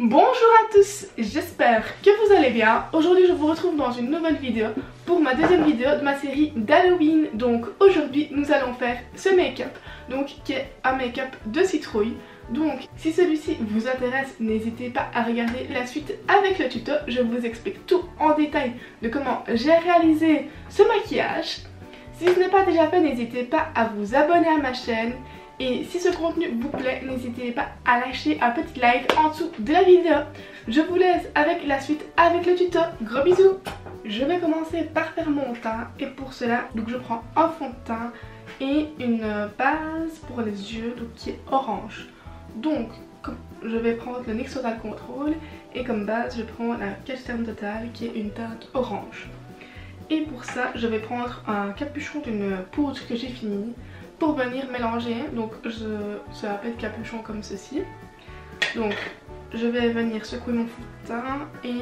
Bonjour à tous, j'espère que vous allez bien. Aujourd'hui je vous retrouve dans une nouvelle vidéo pour ma deuxième vidéo de ma série d'Halloween. Donc aujourd'hui nous allons faire ce make-up, donc qui est un make-up de citrouille. Donc si celui-ci vous intéresse, n'hésitez pas à regarder la suite avec le tuto. Je vous explique tout en détail de comment j'ai réalisé ce maquillage. Si ce n'est pas déjà fait, n'hésitez pas à vous abonner à ma chaîne. Et si ce contenu vous plaît, n'hésitez pas à lâcher un petit like en dessous de la vidéo. Je vous laisse avec la suite avec le tuto. Gros bisous. Je vais commencer par faire mon teint et pour cela, donc je prends un fond de teint et une base pour les yeux donc qui est orange. Donc je vais prendre le NYX Total Control et comme base je prends la Castorm Total qui est une teinte orange. Et pour ça, je vais prendre un capuchon d'une poudre que j'ai fini pour venir mélanger. Donc ça va être capuchon comme ceci. Donc je vais venir secouer mon fond de teint et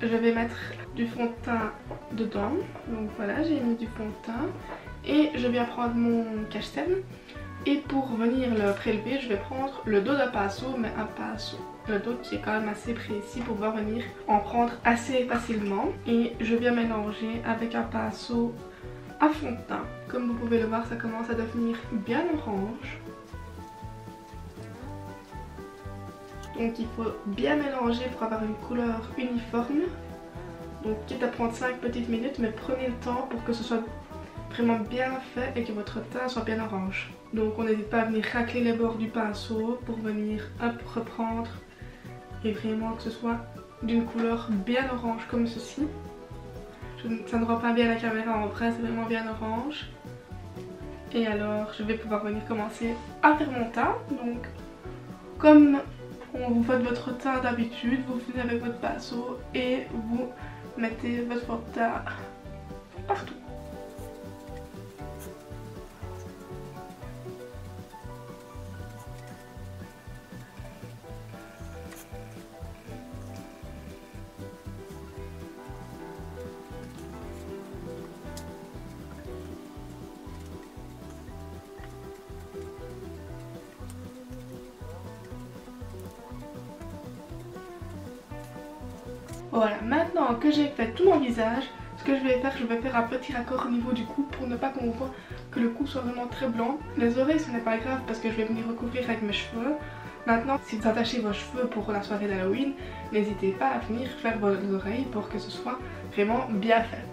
je vais mettre du fond de teint dedans. Donc voilà, j'ai mis du fond de teint et je viens prendre mon cache-cerne. Et pour venir le prélever, je vais prendre le dos d'un pinceau, mais un pinceau, le dos qui est quand même assez précis pour pouvoir venir en prendre assez facilement. Et je viens mélanger avec un pinceau à fond de teint. Comme vous pouvez le voir, ça commence à devenir bien orange. Donc il faut bien mélanger pour avoir une couleur uniforme. Donc quitte à prendre 5 petites minutes, mais prenez le temps pour que ce soit vraiment bien fait et que votre teint soit bien orange. Donc on n'hésite pas à venir racler les bords du pinceau pour venir reprendre et vraiment que ce soit d'une couleur bien orange comme ceci. Ça ne rend pas bien la caméra en vrai, c'est vraiment bien orange. Et alors je vais pouvoir venir commencer à faire mon teint. Donc comme vous faites votre teint d'habitude, vous venez avec votre pinceau et vous mettez votre fond de teint partout. Voilà, maintenant que j'ai fait tout mon visage, ce que je vais faire un petit raccord au niveau du cou pour ne pas qu'on voit que le cou soit vraiment très blanc. Les oreilles ce n'est pas grave parce que je vais venir recouvrir avec mes cheveux. Maintenant si vous attachez vos cheveux pour la soirée d'Halloween, n'hésitez pas à venir faire vos oreilles pour que ce soit vraiment bien fait.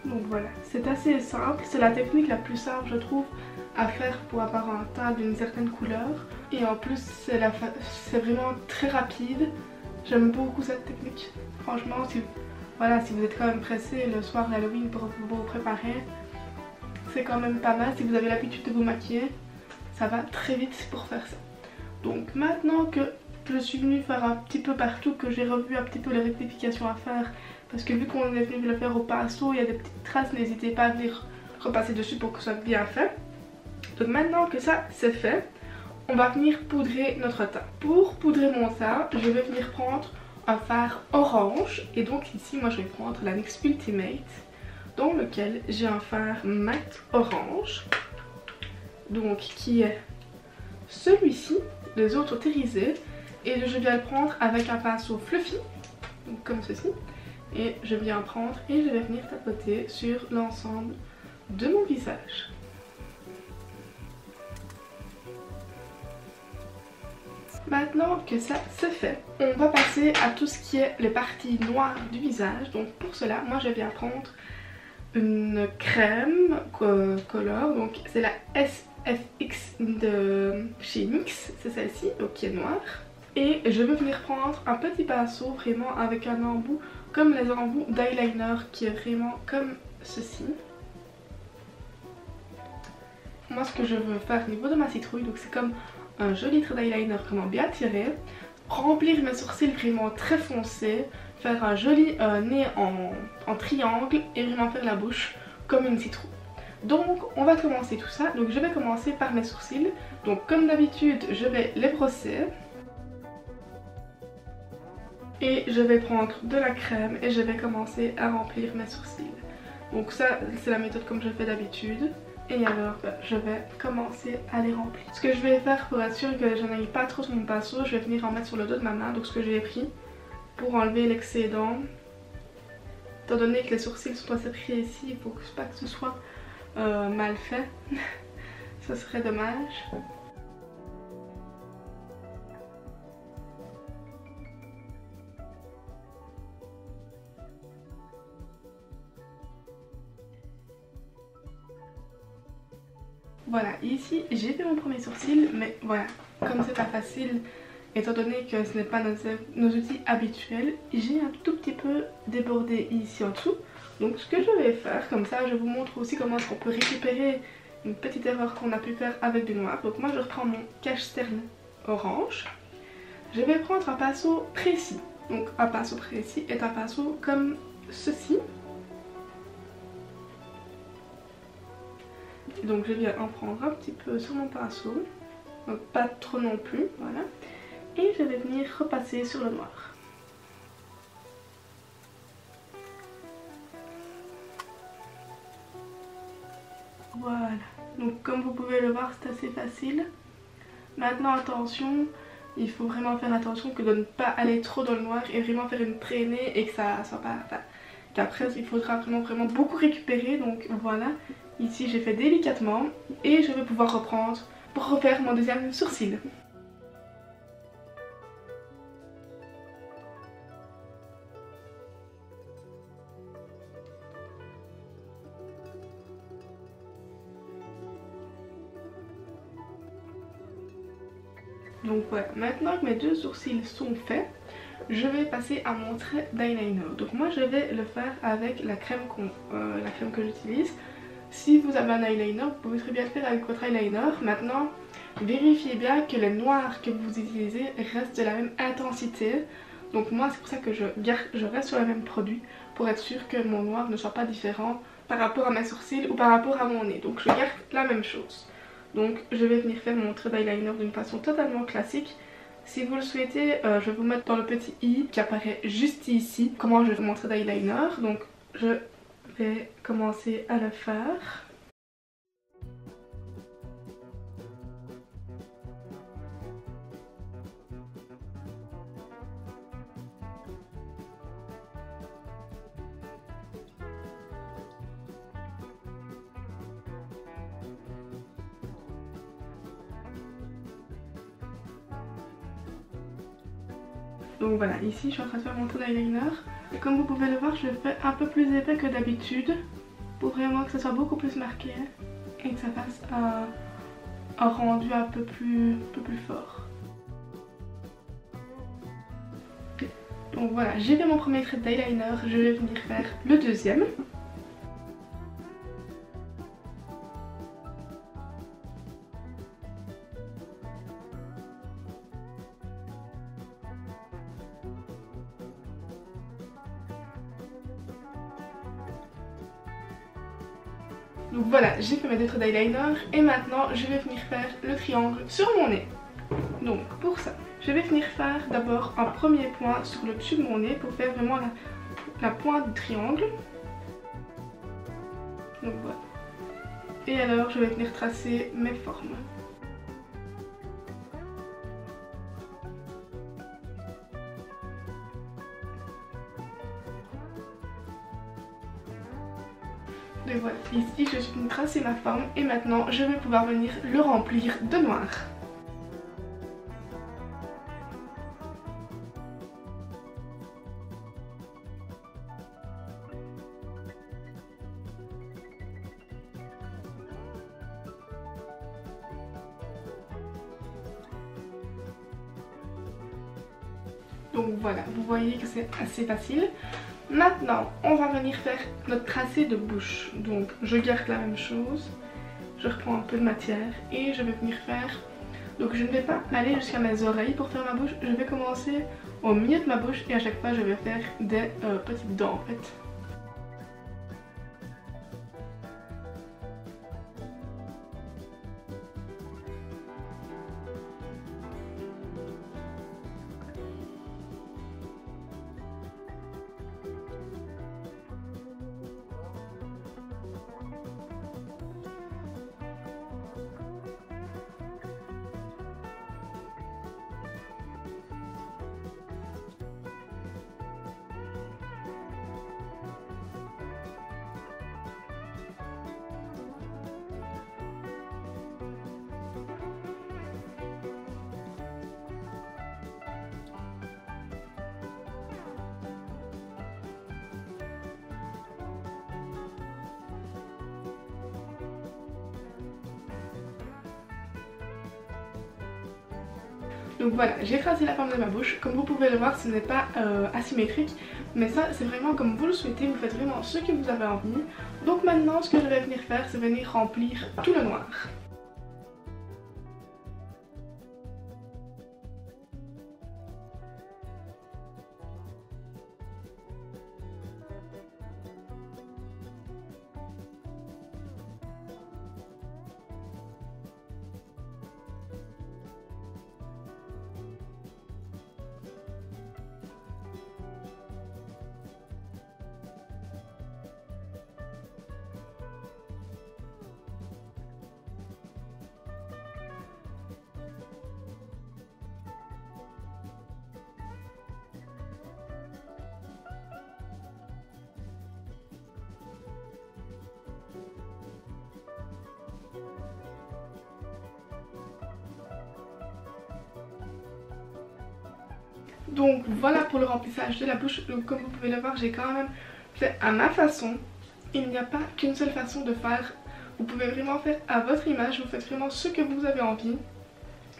Donc voilà, c'est assez simple, c'est la technique la plus simple je trouve à faire pour avoir un teint d'une certaine couleur. Et en plus c'est vraiment très rapide, j'aime beaucoup cette technique. Franchement si vous êtes quand même pressé le soir d'Halloween pour vous préparer, c'est quand même pas mal. Si vous avez l'habitude de vous maquiller, ça va très vite pour faire ça. Donc maintenant que je suis venue faire un petit peu partout, que j'ai revu un petit peu les rectifications à faire, parce que vu qu'on est venu le faire au pinceau, il y a des petites traces, n'hésitez pas à venir repasser dessus pour que ce soit bien fait. Donc maintenant que ça c'est fait, on va venir poudrer notre teint. Pour poudrer mon teint, je vais venir prendre un fard orange. Et donc ici moi je vais prendre la NYX Ultimate, dans lequel j'ai un fard mat orange. Donc qui est celui-ci, les autres sont irisés. Et je viens le prendre avec un pinceau fluffy, donc comme ceci. Et je viens prendre et je vais venir tapoter sur l'ensemble de mon visage. Maintenant que ça c'est fait, on va passer à tout ce qui est les parties noires du visage. Donc pour cela, moi je viens prendre une crème color, donc c'est la SFX de chez NYX, c'est celle-ci, donc qui est noire. Et je vais venir prendre un petit pinceau vraiment avec un embout comme les embouts d'eyeliner qui est vraiment comme ceci. Moi ce que je veux faire au niveau de ma citrouille, donc c'est comme un joli trait d'eyeliner vraiment bien tiré, remplir mes sourcils vraiment très foncés, faire un joli nez en triangle et vraiment faire la bouche comme une citrouille. Donc on va commencer tout ça. Donc je vais commencer par mes sourcils. Donc comme d'habitude je vais les brosser et je vais prendre de la crème et je vais commencer à remplir mes sourcils. Donc ça c'est la méthode comme je fais d'habitude. Et alors je vais commencer à les remplir. Ce que je vais faire pour être sûr que je n'aille pas trop sur mon pinceau, je vais venir en mettre sur le dos de ma main, donc ce que j'ai pris pour enlever l'excédent. Étant donné que les sourcils sont assez précis, il faut pas que ce soit mal fait. Ça serait dommage. Voilà, ici j'ai fait mon premier sourcil, mais voilà, comme c'est pas facile, étant donné que ce n'est pas nos outils habituels, j'ai un tout petit peu débordé ici en dessous. Donc ce que je vais faire, comme ça je vous montre aussi comment on peut récupérer une petite erreur qu'on a pu faire avec du noir. Donc moi je reprends mon cache-cerne orange. Je vais prendre un pinceau précis. Donc un pinceau précis est un pinceau comme ceci. Donc je viens en prendre un petit peu sur mon pinceau, donc pas trop non plus, voilà. Et je vais venir repasser sur le noir. Voilà, donc comme vous pouvez le voir c'est assez facile. Maintenant attention, il faut vraiment faire attention que de ne pas aller trop dans le noir et vraiment faire une traînée et que ça soit pas... Enfin, qu'après il faudra vraiment beaucoup récupérer, donc voilà. Ici j'ai fait délicatement et je vais pouvoir reprendre pour refaire mon deuxième sourcil. Donc voilà, maintenant que mes deux sourcils sont faits, je vais passer à mon trait d'eyeliner. Donc moi je vais le faire avec la crème que j'utilise. Si vous avez un eyeliner, vous pouvez très bien le faire avec votre eyeliner. Maintenant, vérifiez bien que les noirs que vous utilisez restent de la même intensité. Donc moi c'est pour ça que je reste sur le même produit, pour être sûr que mon noir ne soit pas différent par rapport à mes sourcils ou par rapport à mon nez. Donc je garde la même chose. Donc je vais venir faire mon trait d'eyeliner d'une façon totalement classique. Si vous le souhaitez, je vais vous mettre dans le petit i qui apparaît juste ici comment je fais mon trait d'eyeliner. Donc je vais commencer à le faire. Donc voilà, ici je suis en train de faire mon trait d'eyeliner. Et comme vous pouvez le voir, je le fais un peu plus épais que d'habitude pour vraiment que ça soit beaucoup plus marqué et que ça fasse un rendu un peu plus fort. Donc voilà, j'ai fait mon premier trait d'eyeliner, je vais venir faire le deuxième. Donc voilà, j'ai fait mes deux traits d'eyeliner et maintenant je vais venir faire le triangle sur mon nez. Donc pour ça, je vais venir faire d'abord un premier point sur le dessus de mon nez pour faire vraiment la pointe du triangle. Donc voilà. Et alors je vais venir tracer mes formes. Donc voilà, ici je suis venue tracer ma forme et maintenant je vais pouvoir venir le remplir de noir. Donc voilà, vous voyez que c'est assez facile. Maintenant, on va venir faire notre tracé de bouche. Donc je garde la même chose, je reprends un peu de matière et je vais venir faire... Donc je ne vais pas aller jusqu'à mes oreilles pour faire ma bouche, je vais commencer au milieu de ma bouche et à chaque fois je vais faire des petites dents en fait. Donc voilà, j'ai tracé la forme de ma bouche. Comme vous pouvez le voir, ce n'est pas asymétrique, mais ça c'est vraiment comme vous le souhaitez, vous faites vraiment ce que vous avez envie. Donc maintenant ce que je vais venir faire, c'est venir remplir tout le noir. Donc voilà pour le remplissage de la bouche. Donc comme vous pouvez le voir, j'ai quand même fait à ma façon. Il n'y a pas qu'une seule façon de faire. Vous pouvez vraiment faire à votre image, vous faites vraiment ce que vous avez envie.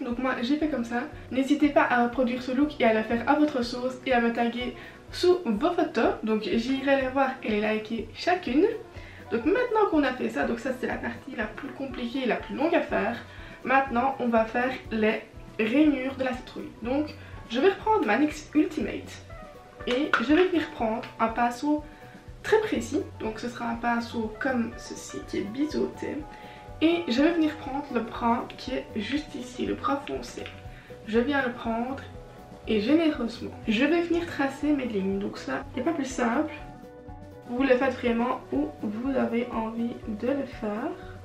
Donc moi j'ai fait comme ça. N'hésitez pas à reproduire ce look et à le faire à votre sauce et à me taguer sous vos photos. Donc j'irai les voir et les liker chacune. Donc maintenant qu'on a fait ça, donc ça c'est la partie la plus compliquée et la plus longue à faire. Maintenant on va faire les rainures de la citrouille. Donc je vais reprendre ma NYX Ultimate et je vais venir prendre un pinceau très précis. Donc ce sera un pinceau comme ceci qui est biseauté. Et je vais venir prendre le brun qui est juste ici, le brun foncé. Je viens le prendre et généreusement, je vais venir tracer mes lignes. Donc ça n'est pas plus simple. Vous le faites vraiment où vous avez envie de le faire.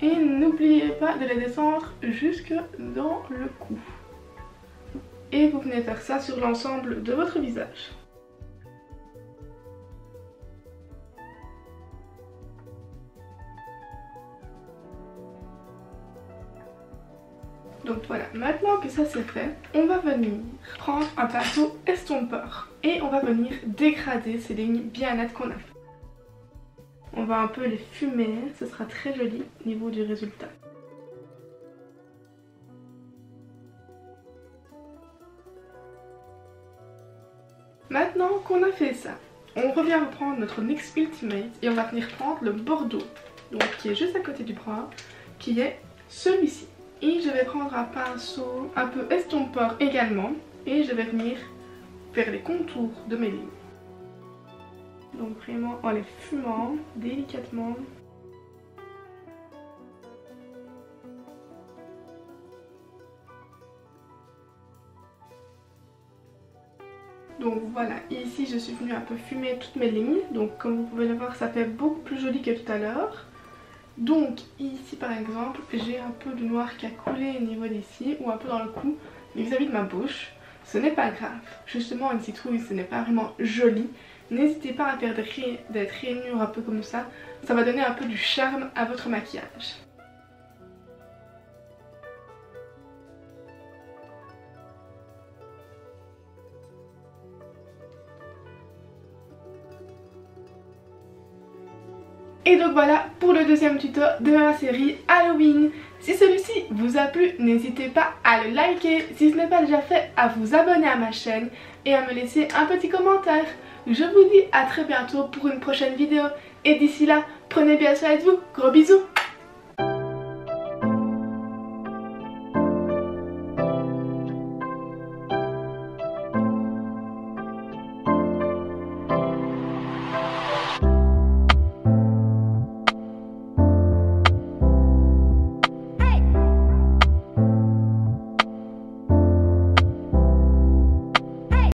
Et n'oubliez pas de les descendre jusque dans le cou. Et vous venez faire ça sur l'ensemble de votre visage. Donc voilà, maintenant que ça c'est fait, on va venir prendre un pinceau estompeur et on va venir dégrader ces lignes bien nettes qu'on a fait. On va un peu les fumer, ce sera très joli au niveau du résultat. Maintenant qu'on a fait ça, on revient reprendre notre NYX Ultimate et on va venir prendre le bordeaux, donc qui est juste à côté du brun, qui est celui-ci. Et je vais prendre un pinceau un peu estompeur également et je vais venir faire les contours de mes lignes. Donc vraiment en les fumant délicatement. Donc voilà, ici je suis venue un peu fumer toutes mes lignes. Donc comme vous pouvez le voir, ça fait beaucoup plus joli que tout à l'heure. Donc ici par exemple, j'ai un peu de noir qui a coulé au niveau d'ici ou un peu dans le cou, mais vis-à-vis de ma bouche. Ce n'est pas grave. Justement, une citrouille, ce n'est pas vraiment joli. N'hésitez pas à faire des rainures un peu comme ça. Ça va donner un peu du charme à votre maquillage. Et donc voilà pour le deuxième tuto de ma série Halloween. Si celui-ci vous a plu, n'hésitez pas à le liker, si ce n'est pas déjà fait, à vous abonner à ma chaîne et à me laisser un petit commentaire. Je vous dis à très bientôt pour une prochaine vidéo et d'ici là, prenez bien soin de vous, gros bisous.